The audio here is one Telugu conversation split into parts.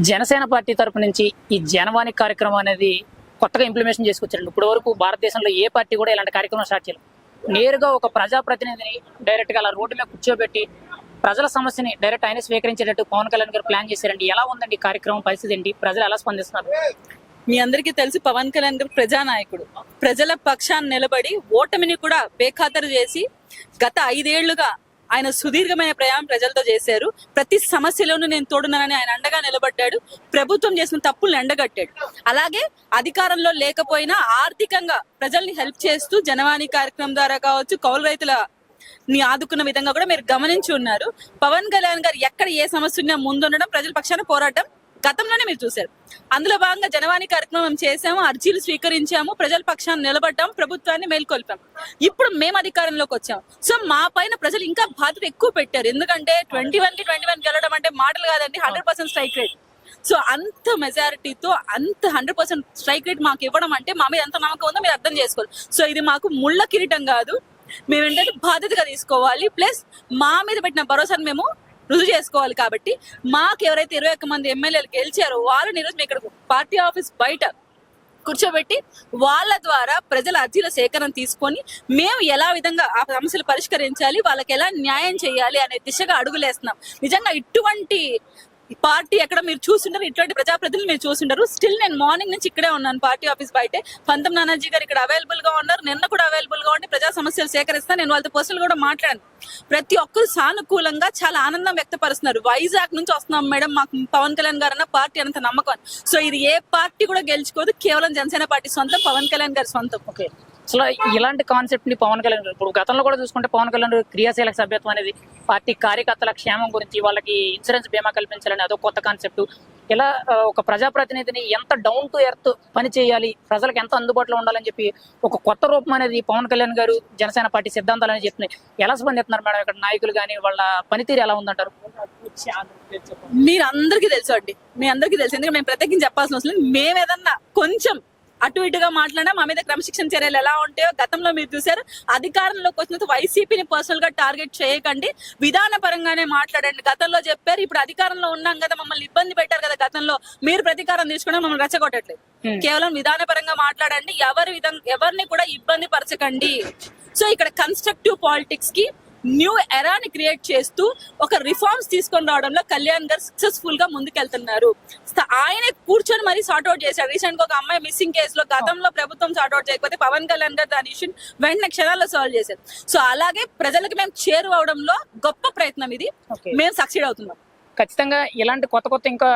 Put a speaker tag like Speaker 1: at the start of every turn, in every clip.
Speaker 1: జనసేన పార్టీ తరపు నుంచి ఈ జనవాణి కార్యక్రమం అనేది కొత్తగా ఇంప్లిమేషన్ చేసుకొచ్చారండి. ఇప్పటి వరకు భారతదేశంలో ఏ పార్టీ కూడా ఇలాంటి కార్యక్రమం స్టార్ట్ చేయలేదు. నేరుగా ఒక ప్రజాప్రతినిధిని డైరెక్ట్గా అలా రోడ్డు మీద కూర్చోబెట్టి ప్రజల సమస్యని డైరెక్ట్ ఆయన స్వీకరించేటట్టు పవన్ కళ్యాణ్ గారు ప్లాన్ చేశారండి. ఎలా ఉందండి ఈ కార్యక్రమం, పరిస్థితి ఏంటి, ప్రజలు ఎలా స్పందిస్తున్నారు?
Speaker 2: మీ అందరికీ తెలుసు, పవన్ కళ్యాణ్ గారు ప్రజానాయకుడు. ప్రజల పక్షాన్ని నిలబడి ఓటమిని కూడా బేఖాతరు చేసి గత 5 ఏళ్లుగా ఆయన సుదీర్ఘమైన ప్రయాణం ప్రజలతో చేశారు. ప్రతి సమస్యలోనూ నేను తోడున్నానని ఆయన అండగా నిలబడ్డాడు. ప్రభుత్వం చేసిన తప్పులను ఎండగట్టాడు. అలాగే అధికారంలో లేకపోయినా ఆర్థికంగా ప్రజల్ని హెల్ప్ చేస్తూ జనవాణి కార్యక్రమం ద్వారా కావచ్చు, కౌలు రైతుల ని ఆదుకున్న విధంగా కూడా మీరు గమనించి ఉన్నారు. పవన్ కళ్యాణ్ గారు ఎక్కడ ఏ సమస్య ఉన్నా ముందుండడం, ప్రజల పక్షాన పోరాటం గతంలోనే మీరు చూశారు. అందులో భాగంగా జనవాణి కార్యక్రమం చేశాము, అర్జీలు స్వీకరించాము, ప్రజల పక్షాన్ని నిలబడ్డాం, ప్రభుత్వాన్ని మేల్కొల్పాం. ఇప్పుడు మేము అధికారంలోకి వచ్చాం. సో మా పైన ప్రజలు ఇంకా బాధ్యత ఎక్కువ పెట్టారు. ఎందుకంటే 21 గెలవడం అంటే మాటలు కాదండి, 100% స్ట్రైక్ రేట్. సో అంత మెజారిటీతో అంత 100% స్ట్రైక్ రేట్ మాకు ఇవ్వడం అంటే మా మీద ఎంత నమ్మకం ఉందో మీరు అర్థం చేసుకోవాలి. సో ఇది మాకు ముళ్ళ కిరీటం కాదు, మేము ఏంటంటే బాధ్యతగా తీసుకోవాలి. ప్లస్ మా మీద పెట్టిన భరోసాను మేము రుజువు చేసుకోవాలి. కాబట్టి మాకు ఎవరైతే 21 మంది ఎమ్మెల్యేలు గెలిచారో వాళ్ళని ఈరోజు మేము ఇక్కడ పార్టీ ఆఫీస్ బయట కూర్చోబెట్టి వాళ్ళ ద్వారా ప్రజల అర్జీల సేకరణ తీసుకొని మేము ఎలా విధంగా ఆ సమస్యలు పరిష్కరించాలి, వాళ్ళకి ఎలా న్యాయం చేయాలి అనే దిశగా అడుగులేస్తున్నాం. నిజంగా ఇటువంటి పార్టీ ఎక్కడ మీరు చూసింటారు, ఇటువంటి ప్రజాప్రతినిధులు మీరు చూసింటారు. స్టిల్ నేను మార్నింగ్ నుంచి ఇక్కడే ఉన్నాను పార్టీ ఆఫీస్ బయటే. పంతం నానాజీ గారు ఇక్కడ అవైలబుల్ గా ఉన్నారు, నిన్న కూడా అవైలబుల్ గా ఉండి ప్రజా సమస్యలు సేకరిస్తాను. నేను వాళ్ళతో పర్సనల్ కూడా మాట్లాడాను. ప్రతి ఒక్కరు సానుకూలంగా చాలా ఆనందం వ్యక్తపరుస్తున్నారు. వైజాగ్ నుంచి వస్తున్నాం మేడం, మాకు పవన్ కళ్యాణ్ గారు అన్న పార్టీ అంత నమ్మకం. సో ఇది ఏ పార్టీ కూడా గెలుచుకోదు, కేవలం జనసేన పార్టీ సొంతం, పవన్ కళ్యాణ్ గారి సొంతం.
Speaker 1: ఓకే, అసలు ఇలాంటి కాన్సెప్ట్ ని పవన్ కళ్యాణ్ గారు ఇప్పుడు గతంలో కూడా చూసుకుంటే పవన్ కళ్యాణ్ క్రియాశీలక సభ్యత్వం అనేది పార్టీ కార్యకర్తల క్షేమం గురించి, వాళ్ళకి ఇన్సూరెన్స్ బీమా కల్పించాలని అదొక కొత్త కాన్సెప్ట్. ఇలా ఒక ప్రజాప్రతినిధిని ఎంత డౌన్ టు ఎర్త్ పని చేయాలి, ప్రజలకు ఎంత అందుబాటులో ఉండాలని చెప్పి ఒక కొత్త రూపం అనేది పవన్ కళ్యాణ్ గారు జనసేన పార్టీ సిద్ధాంతాలు అని చెప్తున్నాయి. ఎలా స్పందిస్తున్నారు మేడం ఇక్కడ నాయకులు కానీ, వాళ్ళ పనితీరు ఎలా ఉందంటారు?
Speaker 2: మీరు అందరికీ తెలుసు అండి, మీ అందరికీ తెలుసు. ఎందుకంటే మేము ప్రత్యేకించి చెప్పాల్సిన అవసరం లేదు. మేము ఏదన్నా కొంచెం అటు ఇటుగా మాట్లాడినా మా మీద క్రమశిక్షణ చర్యలు ఎలా ఉంటాయో గతంలో మీరు చూశారు. అధికారంలోకి వచ్చినందుకు వైసీపీని పర్సనల్ గా టార్గెట్ చేయకండి, విధాన పరంగానే మాట్లాడండి. గతంలో చెప్పారు, ఇప్పుడు అధికారంలో ఉన్నాం కదా, మమ్మల్ని ఇబ్బంది పెట్టారు కదా గతంలో, మీరు ప్రతీకారం తీసుకుని మమ్మల్ని రెచ్చగొట్టట్లేదు. కేవలం విధాన పరంగా మాట్లాడండి, ఎవరిని కూడా ఇబ్బంది పరచకండి. సో ఇక్కడ కన్స్ట్రక్టివ్ పాలిటిక్స్ కి న్యూ ఎరాని క్రియేట్ చేస్తూ ఒక రిఫార్మ్స్ తీసుకొని రావడంలో కళ్యాణ్ గారు సక్సెస్ఫుల్ గా ముందుకెళ్తున్నారు. ఆయనే కూర్చొని మరీ సార్ట్అవుట్ చేశారు. రీసెంట్ గా ఒక అమ్మాయి మిస్సింగ్ కేసులో గతంలో ప్రభుత్వం సార్ట్అవుట్ చేయకపోతే పవన్ కళ్యాణ్ గారు దాని ఇష్యూ వెంటనే క్షణాల్లో సాల్వ్ చేశారు. సో అలాగే ప్రజలకు మేము చేరువవడంలో గొప్ప ప్రయత్నం ఇది, మేము సక్సీడ్ అవుతున్నాం.
Speaker 1: ఖచ్చితంగా ఇలాంటి కొత్త ఇంకా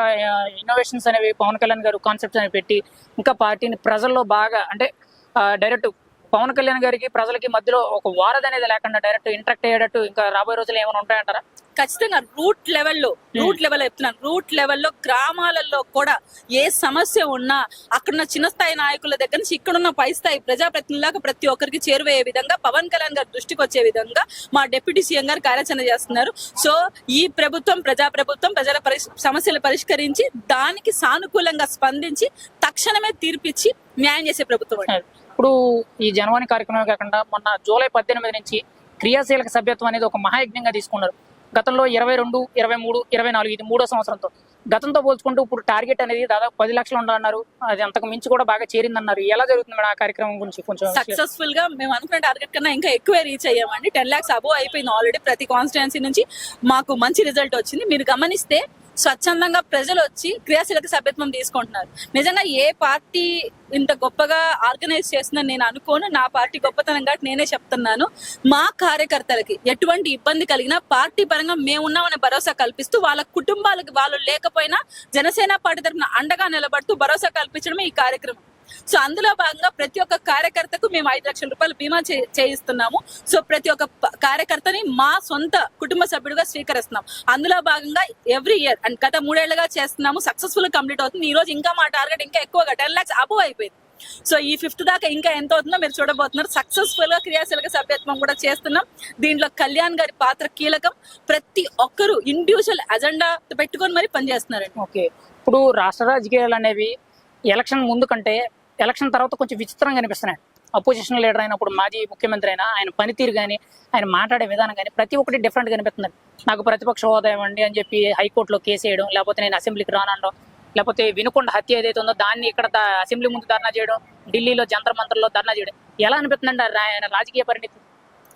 Speaker 1: ఇన్నోవేషన్స్ అనేవి పవన్ కళ్యాణ్ గారు కాన్సెప్ట్స్ అనేవి పెట్టి ఇంకా పార్టీని ప్రజల్లో బాగా అంటే డైరెక్ట్ పవన్ కళ్యాణ్ గారికి ప్రజలకి మధ్యలో ఒక వారధి అనేది లేకుండా డైరెక్ట్ ఇంటరాక్ట్ అయ్యేటట్టు ఇంకా రాబోయే రోజులు ఏమైనా ఉంటాయంటారా?
Speaker 2: ఖచ్చితంగా రూట్ లెవెల్లో చెప్తున్నాను, రూట్ లెవెల్లో గ్రామాలలో కూడా ఏ సమస్య ఉన్నా అక్కడున్న చిన్న స్థాయి నాయకుల దగ్గర నుంచి ఇక్కడున్న పై స్థాయి ప్రజాప్రతినిధులకు ప్రతి ఒక్కరికి చేరువయ్యే విధంగా పవన్ కళ్యాణ్ గారి దృష్టికి వచ్చే విధంగా మా డిప్యూటీ సీఎం గారు కార్యాచరణ చేస్తున్నారు. సో ఈ ప్రభుత్వం ప్రజాప్రభుత్వం, ప్రజల సమస్యలు పరిష్కరించి దానికి సానుకూలంగా స్పందించి తక్షణమే తీర్పిచ్చి న్యాయం చేసే ప్రభుత్వం.
Speaker 1: ఇప్పుడు ఈ జనవాణి కార్యక్రమం కాకుండా మొన్న జూలై 18 నుంచి క్రియాశీలక సభ్యత్వం అనేది ఒక మహాయజ్ఞంగా తీసుకున్నారు. గతంలో 22, 23, 24 ఇది 3వ సంవత్సరంతో గతంతో పోల్చుకుంటూ ఇప్పుడు టార్గెట్ అనేది దాదాపు 10 లక్షలు ఉండాలన్నారు. అది అంతకు మించి కూడా బాగా చేరిందన్నారు. ఎలా జరుగుతుంది మేడం ఆ కార్యక్రమం గురించి కొంచెం?
Speaker 2: సక్సెస్ఫుల్ గా మేము అనుకున్న టార్గెట్ కన్నా ఇంకా ఎక్కువ రీచ్ అయ్యామండి. 10 lakhs అబోవ్ అయిపోయింది ఆల్రెడీ. ప్రతి కాన్స్టిట్యుయెన్సీ నుంచి మాకు మంచి రిజల్ట్ వచ్చింది. మీరు గమనిస్తే స్వచ్ఛందంగా ప్రజలు వచ్చి క్రియాశీలక సభ్యత్వం తీసుకుంటున్నారు. నిజంగా ఏ పార్టీ ఇంత గొప్పగా ఆర్గనైజ్ చేస్తుందని నేను అనుకోను. నా పార్టీ గొప్పతనం కాబట్టి నేనే చెప్తున్నాను. మా కార్యకర్తలకి ఎటువంటి ఇబ్బంది కలిగినా పార్టీ పరంగా మేమున్నామనే భరోసా కల్పిస్తూ వాళ్ళ కుటుంబాలకి వాళ్ళు లేకపోయినా జనసేన పార్టీ తరఫున అండగా నిలబడుతూ భరోసా కల్పించడమే ఈ కార్యక్రమం. సో అందులో భాగంగా ప్రతి ఒక్క కార్యకర్తకు మేము 5 లక్షల రూపాయలు బీమా చేయిస్తున్నాము. సో ప్రతి ఒక్క కార్యకర్తని మా సొంత కుటుంబ సభ్యుడిగా స్వీకరిస్తున్నాం. అందులో భాగంగా ఎవ్రీ ఇయర్ అండ్ గత 3 ఏళ్లుగా చేస్తున్నాము. సక్సెస్ఫుల్ కంప్లీట్ అవుతుంది. ఈ రోజు ఇంకా మా టార్గెట్ ఇంకా ఎక్కువగా 10 lakhs అబోవ్ అయిపోయింది. సో ఈ 5th దాకా ఇంకా ఎంత అవుతుందో మీరు చూడబోతున్నారు. సక్సెస్ఫుల్ గా క్రియాశీలక సభ్యత్వం కూడా చేస్తున్నాం. దీంట్లో కళ్యాణ్ గారి పాత్ర కీలకం. ప్రతి ఒక్కరు ఇండివిజువల్ అజెండా పెట్టుకొని మరి పనిచేస్తున్నారండి.
Speaker 1: ఓకే, ఇప్పుడు రాష్ట్ర రాజకీయాలు అనేవి ఎలక్షన్ ముందు కంటే ఎలక్షన్ తర్వాత కొంచెం విచిత్రంగా కనిపిస్తున్నాయి. అపోజిషన్ లీడర్ అయినప్పుడు మాజీ ముఖ్యమంత్రి అయినా ఆయన పనితీరు కానీ, ఆయన మాట్లాడే విధానం కానీ ప్రతి ఒక్కటి డిఫరెంట్ కనిపిస్తుంది. నాకు ప్రతిపక్ష హోదా ఇవ్వండి అని చెప్పి హైకోర్టులో కేసు వేయడం, లేకపోతే నేను అసెంబ్లీకి రానడం, లేకపోతే వినుకొండ హత్య ఏదైతే ఉందో దాన్ని ఇక్కడ అసెంబ్లీ ముందు ధర్నా చేయడం, ఢిల్లీలో జంతర్ మంతర్లో ధర్నా చేయడం ఎలా అనిపిస్తుందండి ఆయన రాజకీయ పరిణితి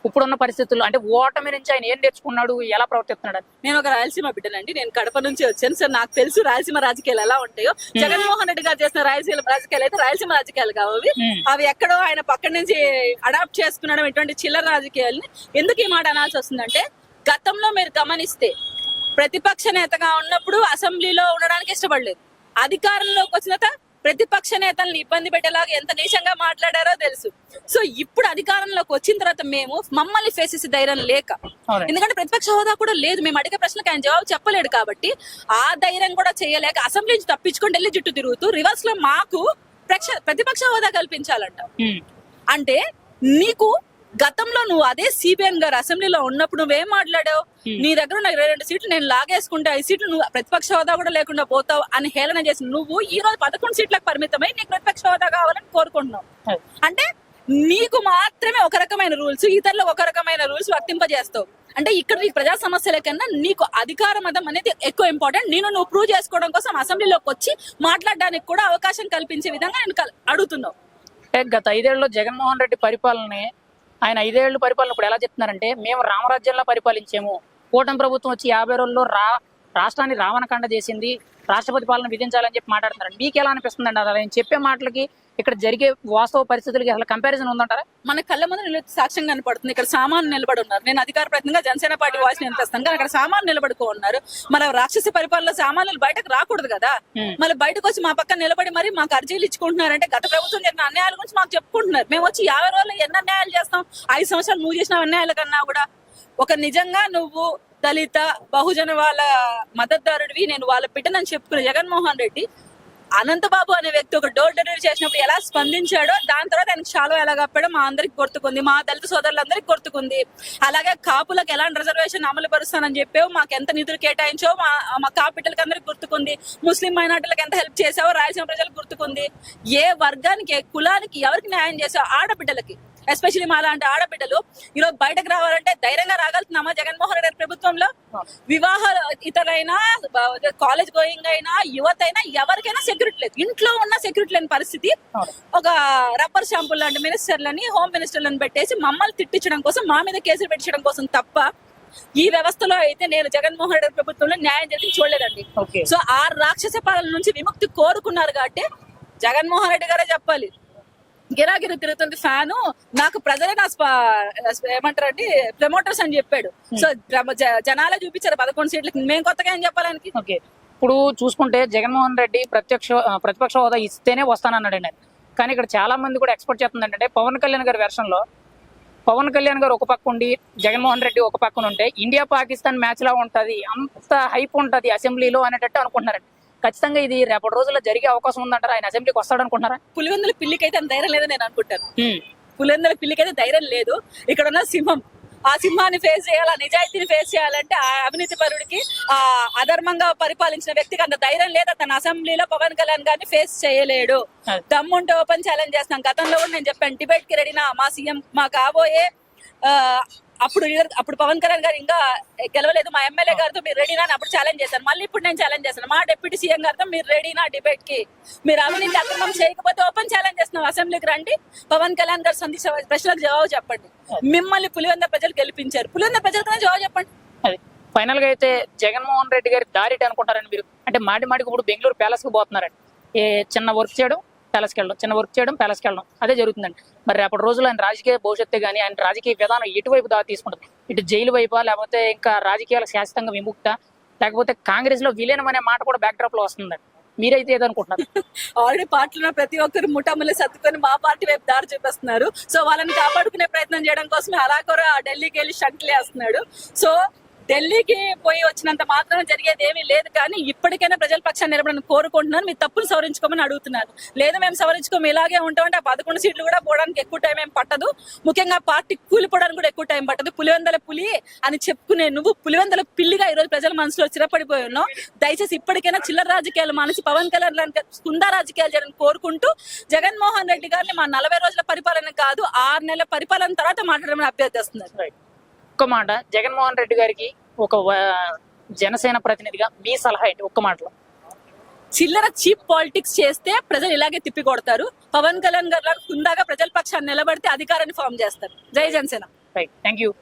Speaker 1: ఇప్పుడున్న పరిస్థితుల్లో? అంటే ఓటమి నుంచి ఆయన ఏం నేర్చుకున్నాడు, ఎలా ప్రవర్తిస్తున్నాడు?
Speaker 2: నేను ఒక రాయలసీమ బిడ్డనండి, నేను కడప నుంచి వచ్చాను సార్. నాకు తెలుసు రాయలసీమ రాజకీయాలు ఎలా ఉంటాయో. జగన్మోహన్ రెడ్డి గారు చేసిన రాయలసీమ రాజకీయాలు అయితే రాయలసీమ రాజకీయాలు కావు అవి ఎక్కడో ఆయన పక్కన నుంచి అడాప్ట్ చేసుకున్నాడు ఇటువంటి చిల్లర రాజకీయాలని. ఎందుకు ఈ మాట అనాల్సి వస్తుందంటే, గతంలో మీరు గమనిస్తే ప్రతిపక్ష నేతగా ఉన్నప్పుడు అసెంబ్లీలో ఉండడానికి ఇష్టపడలేదు. అధికారంలోకి వచ్చిన ప్రతిపక్ష నేతల్ని ఇబ్బంది పెట్టేలాగా ఎంత నీచంగా మాట్లాడారో తెలుసు. సో ఇప్పుడు అధికారంలోకి వచ్చిన తర్వాత మమ్మల్ని ఫేస్ చేసే ధైర్యం లేక, ఎందుకంటే ప్రతిపక్ష హోదా కూడా లేదు, మేము అడిగే ప్రశ్నలకు ఆయన జవాబు చెప్పలేడు కాబట్టి ఆ ధైర్యం కూడా చేయలేక అసెంబ్లీ నుంచి తప్పించుకొని ఢిల్లీ చుట్టూ తిరుగుతూ రివర్స్ లో మాకు ప్రతిపక్ష హోదా కల్పించాలంట. అంటే నీకు గతంలో నువ్వు అదే సిబిఎన్ గారు అసెంబ్లీలో ఉన్నప్పుడు నువ్వేం మాట్లాడావు? నీ దగ్గర ఉన్న 22 సీట్లు నేను లాగేసుకుంటే 5 సీట్లు నువ్వు ప్రతిపక్ష హోదా కూడా లేకుండా పోతావు అని హేళన చేసి నువ్వు ఈ రోజు 11 సీట్లకు పరిమితమై నీకు ప్రతిపక్ష హోదా కావాలని కోరుకుంటున్నావు. అంటే నీకు మాత్రమే ఒక రకమైన రూల్స్, ఇతరులకు ఒక రకమైన రూల్స్ వర్తింపజేస్తావు. అంటే ఇక్కడ నీకు ప్రజా సమస్యల కన్నా నీకు అధికార మతం అనేది ఎక్కువ ఇంపార్టెంట్. నువ్వు ప్రూవ్ చేసుకోవడం కోసం అసెంబ్లీలోకి వచ్చి మాట్లాడడానికి కూడా అవకాశం కల్పించే విధంగా నేను అడుగుతున్నావు.
Speaker 1: గత 5 ఏళ్లలో జగన్మోహన్ రెడ్డి పరిపాలన, ఆయన 5 ఏళ్ల పరిపాలన ఇప్పుడు ఎలా చెప్తున్నారంటే, మేము రామరాజ్యంలో పరిపాలించాము, కూటమి ప్రభుత్వం వచ్చి 50 రోజుల్లో రాష్ట్రాన్ని రావణకాండ చేసింది, రాష్ట్రపతి పాలన విధించాలని చెప్పి మాట్లాడుతున్నారు. మీకు ఎలా అనిపిస్తుందండి అలా ఆయన చెప్పే మాటలకి ఇక్కడ జరిగే వాస్తవ పరిస్థితులకి అసలు కంపారిజన్ ఉందంటారా?
Speaker 2: మన కళ్ళ ముందు సాక్ష్యం కనపడుతుంది. ఇక్కడ సామాన్లు నిలబడి ఉన్నారు. నేను అధికార ప్రతినిధిగా జనసేన పార్టీ వాయిస్ వినిపిస్తాను, కానీ అక్కడ సామాన్లు నిలబడుకో ఉన్నారు. మన రాక్షస పరిపాలనలో సామాన్యులు బయటకు రాకూడదు కదా, మళ్ళీ బయటకు వచ్చి మా పక్కన నిలబడి మరి మాకు అర్జీలు ఇచ్చుకుంటున్నారంటే గత ప్రభుత్వం జరిగిన అన్యాయాల గురించి మాకు చెప్పుకుంటున్నారు. మేము వచ్చి 50 రోజుల్లో ఎన్ని అన్యాయాలు చేస్తాం? 5 సంవత్సరాలు నువ్వు చేసిన అన్యాయాల కన్నా కూడా ఒక నిజంగా నువ్వు దళిత బహుజన వాళ్ళ మద్దతుదారుడివి, నేను వాళ్ళ బిడ్డనని చెప్పుకునే జగన్మోహన్ రెడ్డి అనంతబాబు అనే వ్యక్తి ఒక డోర్ డెలివరీ చేసినప్పుడు ఎలా స్పందించాడో, దాని తర్వాత ఆయనకు చాలా ఎలా కప్పాడో మా అందరికి గుర్తుకుంది, మా దళిత సోదరులందరికీ గుర్తుకుంది. అలాగే కాపులకు ఎలాంటి రిజర్వేషన్ అమలు పరుస్తానని చెప్పావు, మాకు ఎంత నిధులు కేటాయించావు మా కాపిటల్కి అందరికి గుర్తుకుంది. ముస్లిం మైనార్టీలకు ఎంత హెల్ప్ చేసావో రాయలసీమ ప్రజలకు గుర్తుకుంది. ఏ వర్గానికి ఏ కులానికి ఎవరికి న్యాయం చేసావు? ఆడబిడ్డలకి, ఎస్పెషల్లీ మా లాంటి ఆడబిడ్డలు ఈరోజు బయటకు రావాలంటే ధైర్యంగా రాగలుగుతున్నామా జగన్మోహన్ రెడ్డి ప్రభుత్వంలో? వివాహ ఇతరైనా, కాలేజ్ గోయింగ్ అయినా, యువత అయినా ఎవరికైనా సెక్యూరిటీ లేదు. ఇంట్లో ఉన్న సెక్యూరిటీ లేని పరిస్థితి. ఒక రబ్బర్ షాంపుల్ లాంటి మినిస్టర్లని, హోమ్ మినిస్టర్లను పెట్టేసి మమ్మల్ని తిట్టించడం కోసం, మా మీద కేసులు పెట్టించడం కోసం తప్ప ఈ వ్యవస్థలో అయితే నేను జగన్మోహన్ రెడ్డి ప్రభుత్వంలో న్యాయం జరిగి చూడలేదండి. సో ఆ రాక్షస పాలన నుంచి విముక్తి కోరుకున్నారు కాబట్టి జగన్మోహన్ రెడ్డి గారే చెప్పాలి. గిరాగిరి తిరుగుతుంది ఫ్యాను, నాకు ప్రజలే నా ఏమంటారండి ప్రమోటర్స్ అని చెప్పాడు. సో జనాలే చూపించారు 11 సీట్లకి, మేము కొత్తగా ఏం చెప్పాలని.
Speaker 1: ఓకే, ఇప్పుడు చూసుకుంటే జగన్మోహన్ రెడ్డి ప్రతిపక్ష హోదా ఇస్తేనే వస్తానన్నాడు ఆయన. కానీ ఇక్కడ చాలా మంది కూడా ఎక్స్పెక్ట్ చేస్తుంది ఏంటంటే, పవన్ కళ్యాణ్ గారి వెర్షన్ లో పవన్ కళ్యాణ్ గారు ఒక పక్క ఉండి జగన్మోహన్ రెడ్డి ఒక పక్కన ఉంటే ఇండియా పాకిస్తాన్ మ్యాచ్ లా ఉంటది, అంత హైప్ ఉంటది అసెంబ్లీలో అనేటట్టు అనుకుంటున్నారండి. ఖచ్చితంగా ఇది రేపటి రోజుల్లో జరిగే అవకాశం ఉందంటారా? ఆయన అసెంబ్లీకి వస్తాడు అనుకుంటున్నారా?
Speaker 2: పులివెందుల పిల్లికైతే అంత ధైర్యం లేదని నేను అనుకుంటాను. పులివెందుల పిల్లికైతే ధైర్యం లేదు. ఇక్కడ ఉన్న సింహం, ఆ సింహాన్ని ఫేస్ చేయాలి, నిజాయితీని ఫేస్ చేయాలంటే ఆ అవినీతి పరుడికి, ఆ అధర్మంగా పరిపాలించిన వ్యక్తికి అంత ధైర్యం లేదు. తన అసెంబ్లీలో పవన్ కళ్యాణ్ గారిని ఫేస్ చేయలేడు. దమ్ముంటే ఓపెన్ ఛాలెంజ్ చేస్తాం. గతంలో కూడా నేను చెప్పాను, డిబేట్ కి రెడీనా మా సీఎం, మా కాబోయే అప్పుడు పవన్ కళ్యాణ్ గారు ఇంకా గెలవలేదు, మా ఎమ్మెల్యే గారితో మీరు రెడీనా అని అప్పుడు ఛాలెంజ్ చేశాను. మళ్ళీ ఇప్పుడు నేను ఛాలెంజ్ చేస్తాను, మా డిప్యూటీ సీఎం గారితో మీరు రెడీనా డిబేట్ కి? మీరు అవినీతి అక్రమం చేయకపోతే ఓపెన్ ఛాలెంజ్ చేస్తున్నాం, అసెంబ్లీకి రండి, పవన్ కళ్యాణ్ గారు సంధించే ప్రశ్నలకు జవాబు చెప్పండి. మిమ్మల్ని పులివెందుల ప్రజలు గెలిపించారు, పులివెందుల ప్రజలకన్నా జవాబు చెప్పండి.
Speaker 1: అది ఫైనల్ గా అయితే జగన్మోహన్ రెడ్డి గారి దారిటి అనుకుంటారని మీరు? అంటే మాటికి ఇప్పుడు బెంగళూరు ప్యాలెస్ కు పోతున్నారండి, ఏ చిన్న వర్క్ చేయడం ప్యాలెస్కి వెళ్ళడం, చిన్న వర్క్ చేయడం ప్యాలెస్కి వెళ్ళడం, అదే జరుగుతుందండి. మరి రేపటి రోజుల్లో ఆయన రాజకీయ భవిష్యత్తు కానీ ఆయన రాజకీయ విధానం ఎటువైపు దారి తీసుకుంటుంది? ఇటు జైలు వైపా, లేకపోతే ఇంకా రాజకీయాలకు శాశ్వతంగా విముక్త, లేకపోతే కాంగ్రెస్ లో విలీనం అనే మాట కూడా బ్యాక్ డ్రాప్ లో వస్తుందండి. మీరైతే ఏదనుకుంటున్నారు?
Speaker 2: ఆల్రెడీ పార్టీలో ప్రతి ఒక్కరు ముఠాములు సర్దుకొని మా పార్టీ వైపు దారి చూపిస్తున్నారు. సో వాళ్ళని కాపాడుకునే ప్రయత్నం చేయడం కోసమే అలాగోరా ఢిల్లీకి వెళ్ళి షంక్లు వేస్తున్నాడు. సో ఢిల్లీకి పోయి వచ్చినంత మాత్రం జరిగేది ఏమీ లేదు. కానీ ఇప్పటికైనా ప్రజల పక్షాన్ని నిలబడని కోరుకుంటున్నాను. మీ తప్పును సవరించుకోమని అడుగుతున్నాను. లేదా మేము సవరించుకోము, ఇలాగే ఉంటామంటే ఆ 11 సీట్లు కూడా పోవడానికి ఎక్కువ టైం ఏం పట్టదు. ముఖ్యంగా పార్టీ కూలిపోవడానికి కూడా ఎక్కువ టైం పట్టదు. పులివెందుల పులి అని చెప్పుకునే నువ్వు పులివెందుల పిల్లిగా ఈ రోజు ప్రజల మనసులో స్థిరపడిపోయి ఉన్నావు. దయచేసి ఇప్పటికైనా చిల్లర రాజకీయాలు మానేసి పవన్ కళ్యాణ్ కుందా రాజకీయాలు చేయాలని కోరుకుంటూ, జగన్మోహన్ రెడ్డి గారిని మా 40 రోజుల పరిపాలన కాదు 6 నెలల పరిపాలన తర్వాత మాట్లాడమని అభ్యర్థిస్తున్నారు.
Speaker 1: ఒక్క మాట, జగన్మోహన్ రెడ్డి గారికి ఒక జనసేన ప్రతినిధిగా మీ సలహా ఏంటి ఒక్క మాటలో?
Speaker 2: చిల్లర చీప్ పాలిటిక్స్ చేస్తే ప్రజలు ఇలాగే తిప్పి కొడతారు. పవన్ కళ్యాణ్ గారు హుందాగా ప్రజల పక్షాన్ని నిలబడితే అధికారాన్ని ఫామ్ చేస్తారు. జై జనసేన.
Speaker 1: Right, thank you.